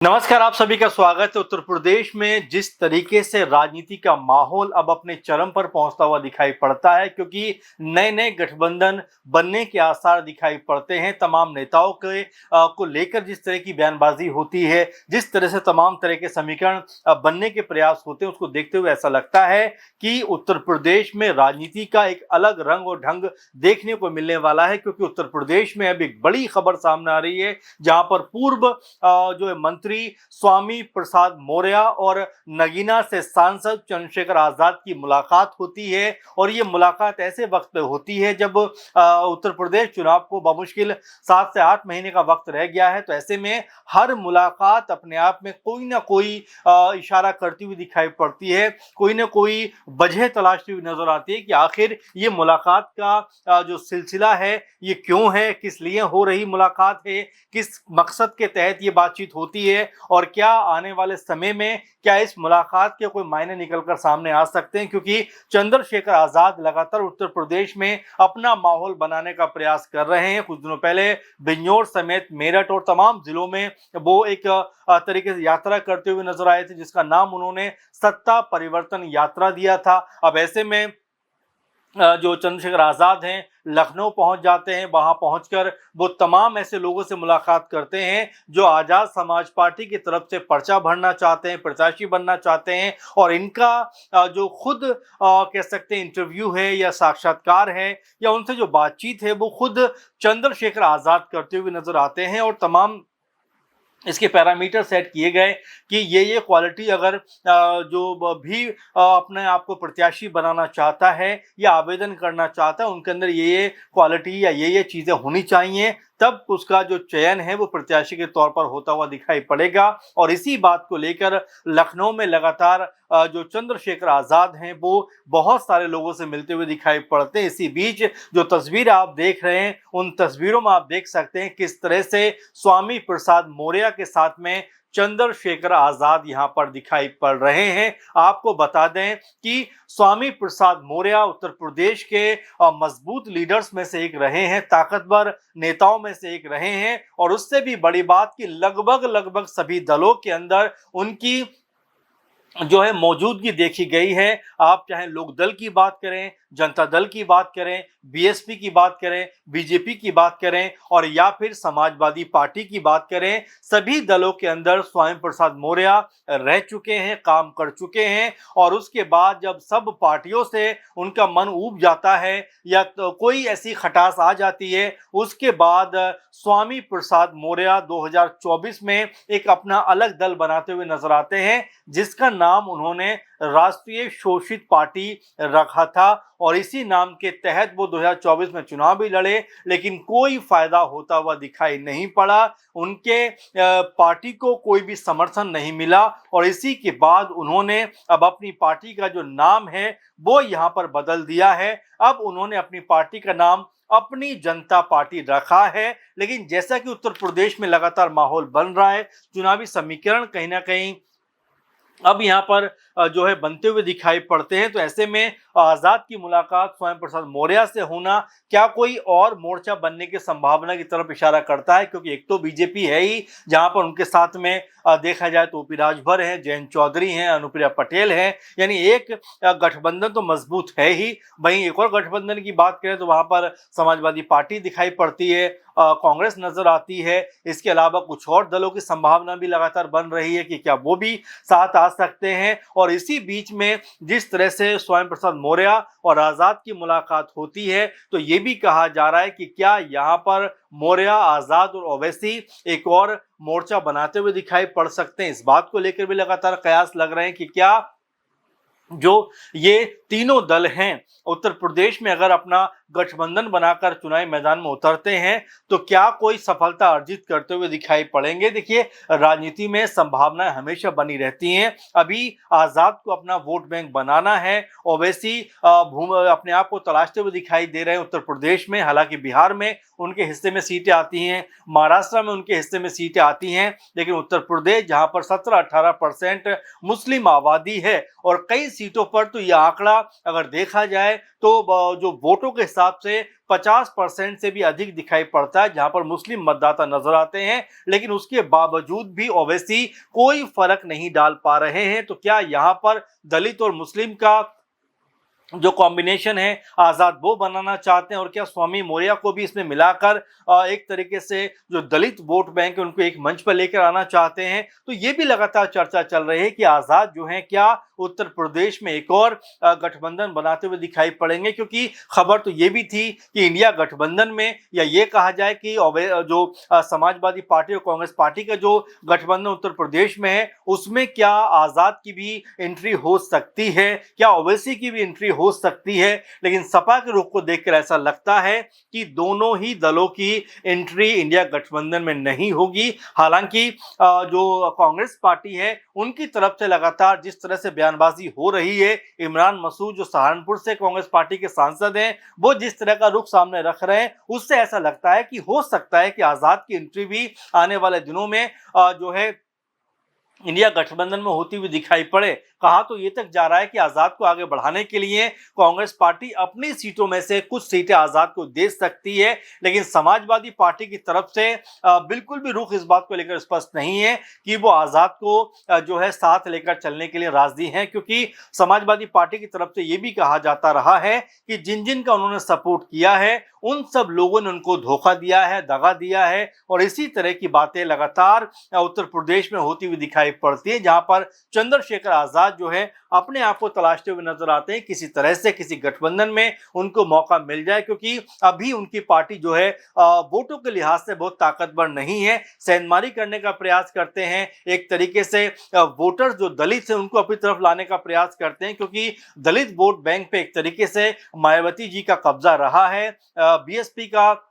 नमस्कार, आप सभी का स्वागत है। उत्तर प्रदेश में जिस तरीके से राजनीति का माहौल अब अपने चरम पर पहुंचता हुआ दिखाई पड़ता है, क्योंकि नए नए गठबंधन बनने के आसार दिखाई पड़ते हैं। तमाम नेताओं के को लेकर जिस तरह की बयानबाजी होती है, जिस तरह से तमाम तरह के समीकरण बनने के प्रयास होते हैं, उसको देखते हुए ऐसा लगता है कि उत्तर प्रदेश में राजनीति का एक अलग रंग और ढंग देखने को मिलने वाला है। क्योंकि उत्तर प्रदेश में अब एक बड़ी खबर सामने आ रही है, जहां पर पूर्व जो है मंत्री स्वामी प्रसाद मौर्य और नगीना से सांसद चंद्रशेखर आजाद की मुलाकात होती है। और ये मुलाकात ऐसे वक्त पे होती है जब उत्तर प्रदेश चुनाव को बमुश्किल 7 से 8 महीने का वक्त रह गया है। तो ऐसे में हर मुलाकात अपने आप में कोई ना कोई इशारा करती हुई दिखाई पड़ती है, कोई ना कोई वजह तलाशती हुई नजर आती है कि आखिर ये मुलाकात का जो सिलसिला है ये क्यों है, किस लिए हो रही मुलाकात है, किस मकसद के तहत ये बातचीत होती है, और क्या आने वाले समय में क्या इस मुलाकात के कोई मायने निकलकर सामने आ सकते हैं। क्योंकि चंद्रशेखर आजाद लगातार उत्तर प्रदेश में अपना माहौल बनाने का प्रयास कर रहे हैं। कुछ दिनों पहले बिजनौर समेत मेरठ और तमाम जिलों में वो एक तरीके से यात्रा करते हुए नजर आए थे, जिसका नाम उन्होंने सत्ता परिवर्तन यात्रा दिया था। अब ऐसे में जो चंद्रशेखर आजाद हैं लखनऊ पहुंच जाते हैं। वहां पहुंचकर वो तमाम ऐसे लोगों से मुलाकात करते हैं जो आजाद समाज पार्टी की तरफ से पर्चा भरना चाहते हैं, प्रत्याशी बनना चाहते हैं। और इनका जो खुद कह सकते हैं इंटरव्यू है या साक्षात्कार है या उनसे जो बातचीत है, वो खुद चंद्रशेखर आजाद करते हुए नजर आते हैं। और तमाम इसके पैरामीटर सेट किए गए कि ये क्वालिटी अगर जो भी अपने आप को प्रत्याशी बनाना चाहता है या आवेदन करना चाहता है, उनके अंदर ये क्वालिटी या ये चीज़ें होनी चाहिए, तब उसका जो चयन है वो प्रत्याशी के तौर पर होता हुआ दिखाई पड़ेगा। और इसी बात को लेकर लखनऊ में लगातार जो चंद्रशेखर आजाद हैं वो बहुत सारे लोगों से मिलते हुए दिखाई पड़ते हैं। इसी बीच जो तस्वीर आप देख रहे हैं, उन तस्वीरों में आप देख सकते हैं किस तरह से स्वामी प्रसाद मौर्य के साथ में चंद्रशेखर आजाद यहां पर दिखाई पड़ रहे हैं। आपको बता दें कि स्वामी प्रसाद मौर्य उत्तर प्रदेश के मजबूत लीडर्स में से एक रहे हैं, ताकतवर नेताओं में से एक रहे हैं। और उससे भी बड़ी बात कि लगभग सभी दलों के अंदर उनकी जो है मौजूदगी देखी गई है। आप चाहे लोक दल की बात करें, जनता दल की बात करें, बीएसपी की बात करें, बीजेपी की बात करें और या फिर समाजवादी पार्टी की बात करें, सभी दलों के अंदर स्वामी प्रसाद मौर्य रह चुके हैं, काम कर चुके हैं। और उसके बाद जब सब पार्टियों से उनका मन ऊब जाता है या तो कोई ऐसी खटास आ जाती है, उसके बाद स्वामी प्रसाद मौर्य 2024 में एक अपना अलग दल बनाते हुए नजर आते हैं, जिसका नाम उन्होंने राष्ट्रीय शोषित पार्टी रखा था। और इसी नाम के तहत वो 2024 में चुनाव भी लड़े, लेकिन कोई फायदा होता हुआ दिखाई नहीं पड़ा। उनके पार्टी को कोई भी समर्थन नहीं मिला। और इसी के बाद उन्होंने अब अपनी पार्टी का जो नाम है वो यहाँ पर बदल दिया है। अब उन्होंने अपनी पार्टी का नाम अपनी जनता पार्टी रखा है। लेकिन जैसा कि उत्तर प्रदेश में लगातार माहौल बन रहा है, चुनावी समीकरण कहीं ना कहीं अब यहाँ पर जो है बनते हुए दिखाई पड़ते हैं। तो ऐसे में आजाद की मुलाकात स्वयं प्रसाद मौर्य से होना क्या कोई और मोर्चा बनने की संभावना की तरफ इशारा करता है। क्योंकि एक तो बीजेपी है ही, जहां पर उनके साथ में देखा जाए तो ओपी राजभर हैं, जयंत चौधरी हैं, अनुप्रिया पटेल हैं, यानी एक गठबंधन तो मजबूत है ही। वहीं एक और गठबंधन की बात करें तो वहां पर समाजवादी पार्टी दिखाई पड़ती है, कांग्रेस नजर आती है। इसके अलावा कुछ और दलों की संभावना भी लगातार बन रही है कि क्या वो भी साथ आ सकते हैं। और इसी बीच में जिस तरह से स्वयं प्रसाद मौर्य और आजाद की मुलाकात होती है, तो ये भी कहा जा रहा है कि क्या यहाँ पर मौर्य, आजाद और ओवैसी एक और मोर्चा बनाते हुए दिखाई पड़ सकते हैं। इस बात को लेकर भी लगातार कयास लग रहे हैं कि क्या जो ये तीनों दल हैं उत्तर प्रदेश में अगर अपना गठबंधन बनाकर चुनावी मैदान में उतरते हैं तो क्या कोई सफलता अर्जित करते हुए दिखाई पड़ेंगे। देखिए, राजनीति में संभावनाएं हमेशा बनी रहती हैं। अभी आजाद को अपना वोट बैंक बनाना है, ओवैसी अपने आप को तलाशते हुए दिखाई दे रहे हैं उत्तर प्रदेश में। हालांकि बिहार में उनके हिस्से में सीटें आती हैं, महाराष्ट्र में उनके हिस्से में सीटें आती हैं, लेकिन उत्तर प्रदेश जहां पर 17-18% मुस्लिम आबादी है और कई सीटों पर तो यह आंकड़ा अगर देखा जाए तो जो वोटों के हिसाब से 50% से भी अधिक दिखाई पड़ता है, जहां पर मुस्लिम मतदाता नजर आते हैं। लेकिन उसके बावजूद भी ओवैसी कोई फर्क नहीं डाल पा रहे हैं। तो क्या यहां पर दलित और मुस्लिम का जो कॉम्बिनेशन है आजाद वो बनाना चाहते हैं, और क्या स्वामी मौर्य को भी इसमें मिलाकर एक तरीके से जो दलित वोट बैंक है उनको एक मंच पर लेकर आना चाहते हैं? तो ये भी लगातार चर्चा चल रही है कि आजाद जो है क्या उत्तर प्रदेश में एक और गठबंधन बनाते हुए दिखाई पड़ेंगे, क्योंकि खबर तो ये भी थी कि इंडिया गठबंधन में, या ये कहा जाए कि जो समाजवादी पार्टी और कांग्रेस पार्टी का जो गठबंधन उत्तर प्रदेश में है उसमें क्या आजाद की भी एंट्री हो सकती है, क्या ओवैसी की भी एंट्री हो सकती है। लेकिन सपा के रुख को देखकर ऐसा लगता है कि दोनों ही दलों की एंट्री इंडिया गठबंधन में नहीं होगी। हालांकि जो कांग्रेस पार्टी है उनकी तरफ से लगातार जिस तरह से बयानबाजी हो रही है, इमरान मसूद जो सहारनपुर से कांग्रेस पार्टी के सांसद हैं, वो जिस तरह का रुख सामने रख रहे हैं, उससे ऐसा लगता है कि हो सकता है कि आजाद की एंट्री भी आने वाले दिनों में जो है इंडिया गठबंधन में होती हुई दिखाई पड़े। कहा तो ये तक जा रहा है कि आजाद को आगे बढ़ाने के लिए कांग्रेस पार्टी अपनी सीटों में से कुछ सीटें आजाद को दे सकती है। लेकिन समाजवादी पार्टी की तरफ से बिल्कुल भी रुख इस बात को लेकर स्पष्ट नहीं है कि वो आजाद को जो है साथ लेकर चलने के लिए राजी हैं, क्योंकि समाजवादी पार्टी की तरफ से ये भी कहा जाता रहा है कि जिन जिन का उन्होंने सपोर्ट किया है उन सब लोगों ने उनको धोखा दिया है, दगा दिया है। और इसी तरह की बातें लगातार उत्तर प्रदेश में होती हुई दिखाई पड़ती है, जहां पर चंद्रशेखर आजाद जो है अपने आप को तलाशते हुए नजर आते हैं, किसी तरह से किसी गठबंधन में उनको मौका मिल जाए, क्योंकि अभी उनकी पार्टी जो है वोटों के लिहाज से बहुत ताकतवर नहीं है। सेंधमारी करने का प्रयास करते हैं, एक तरीके से वोटर जो दलित है उनको अपनी तरफ लाने का प्रयास करते हैं, क्योंकि दलित वोट बैंक पे एक तरीके से मायावती जी का कब्जा रहा है। बीएसपी का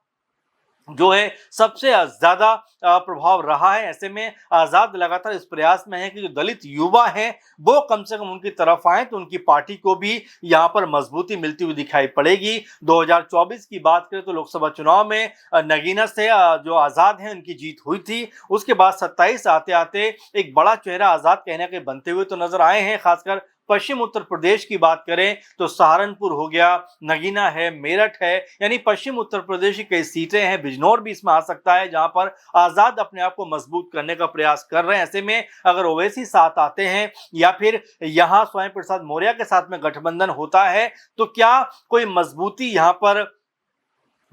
जो है सबसे ज्यादा प्रभाव रहा है। ऐसे में आजाद लगातार इस प्रयास में है कि जो दलित युवा हैं वो कम से कम उनकी तरफ आए, तो उनकी पार्टी को भी यहां पर मजबूती मिलती हुई दिखाई पड़ेगी। 2024 की बात करें तो लोकसभा चुनाव में नगीना से जो आजाद हैं उनकी जीत हुई थी। उसके बाद 27 आते आते एक बड़ा चेहरा आजाद कहने के बनते हुए तो नजर आए हैं। खासकर पश्चिम उत्तर प्रदेश की बात करें तो सहारनपुर हो गया, नगीना है, मेरठ है, यानी पश्चिम उत्तर प्रदेश की कई सीटें हैं। बिजनौर भी इसमें आ सकता है, जहां पर आजाद अपने आप को मजबूत करने का प्रयास कर रहे हैं। ऐसे में अगर ओवैसी साथ आते हैं या फिर यहां स्वामी प्रसाद मौर्य के साथ में गठबंधन होता है, तो क्या कोई मजबूती यहां पर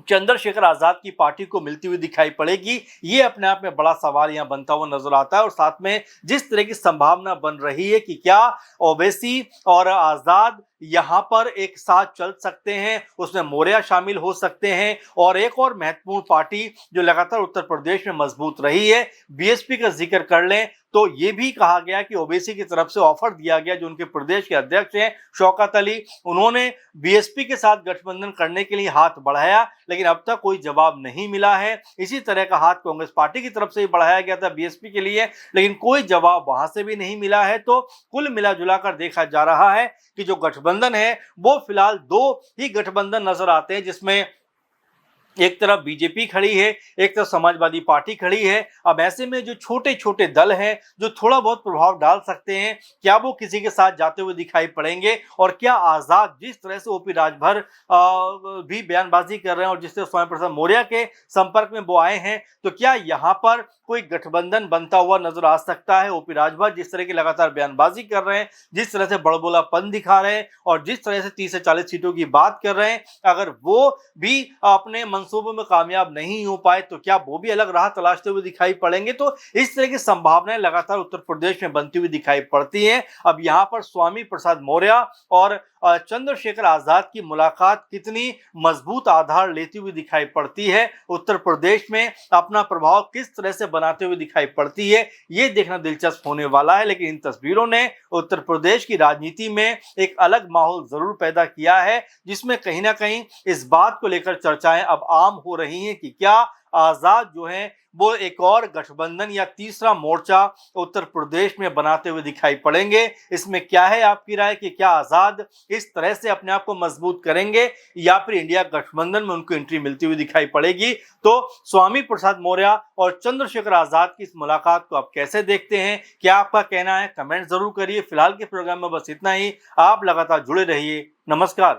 चंद्रशेखर आजाद की पार्टी को मिलती हुई दिखाई पड़ेगी? ये अपने आप में बड़ा सवाल यहां बनता हुआ नजर आता है। और साथ में जिस तरह की संभावना बन रही है कि क्या ओवैसी और आजाद यहां पर एक साथ चल सकते हैं, उसमें मौर्य शामिल हो सकते हैं। और एक और महत्वपूर्ण पार्टी जो लगातार उत्तर प्रदेश में मजबूत रही है, बीएसपी का जिक्र कर लें तो ये भी कहा गया कि ओवैसी की तरफ से ऑफर दिया गया, जो उनके प्रदेश के अध्यक्ष हैं शौकत अली, उन्होंने बीएसपी के साथ गठबंधन करने के लिए हाथ बढ़ाया, लेकिन अब तक कोई जवाब नहीं मिला है। इसी तरह का हाथ कांग्रेस पार्टी की तरफ से भी बढ़ाया गया था बीएसपी के लिए, लेकिन कोई जवाब वहां से भी नहीं मिला है। तो कुल मिला जुला कर देखा जा रहा है कि जो गठबंधन है वो फिलहाल दो ही गठबंधन नजर आते हैं, जिसमें एक तरफ बीजेपी खड़ी है, एक तरफ समाजवादी पार्टी खड़ी है। अब ऐसे में जो छोटे छोटे दल हैं जो थोड़ा बहुत प्रभाव डाल सकते हैं, क्या वो किसी के साथ जाते हुए दिखाई पड़ेंगे? और क्या आजाद जिस तरह से ओपी राजभर भी बयानबाजी कर रहे हैं और जिस तरह स्वामी प्रसाद मौर्य के संपर्क में वो आए हैं, तो क्या यहाँ पर कोई गठबंधन बनता हुआ नजर आ सकता है? ओपी राजभर जिस तरह की लगातार बयानबाजी कर रहे हैं, जिस तरह से बड़बोलापन दिखा रहे हैं और जिस तरह से 30 से 40 सीटों की बात कर रहे हैं, अगर वो भी अपने मंसूबों में कामयाब नहीं हो पाए तो क्या वो भी अलग राह तलाशते हुए दिखाई पड़ेंगे? तो इस तरह की संभावनाएं लगातार उत्तर प्रदेश में बनती हुई दिखाई पड़ती हैं। अब यहाँ पर स्वामी प्रसाद मौर्य और चंद्रशेखर आजाद की मुलाकात कितनी मजबूत आधार लेती हुई दिखाई पड़ती है, उत्तर प्रदेश में अपना प्रभाव किस तरह से बनाते हुए दिखाई पड़ती है, ये देखना दिलचस्प होने वाला है। लेकिन इन तस्वीरों ने उत्तर प्रदेश की राजनीति में एक अलग माहौल जरूर पैदा किया है, जिसमें कहीं ना कहीं इस बात को लेकर चर्चाएं अब आम हो रही हैं कि क्या आजाद जो है वो एक और गठबंधन या तीसरा मोर्चा उत्तर प्रदेश में बनाते हुए दिखाई पड़ेंगे। इसमें क्या है आपकी राय कि क्या आजाद इस तरह से अपने आप को मजबूत करेंगे या फिर इंडिया गठबंधन में उनको एंट्री मिलती हुई दिखाई पड़ेगी? तो स्वामी प्रसाद मौर्य और चंद्रशेखर आजाद की इस मुलाकात को आप कैसे देखते हैं? क्या आपका कहना है? कमेंट जरूर करिए। फिलहाल के प्रोग्राम में बस इतना ही। आप लगातार जुड़े रहिए। नमस्कार।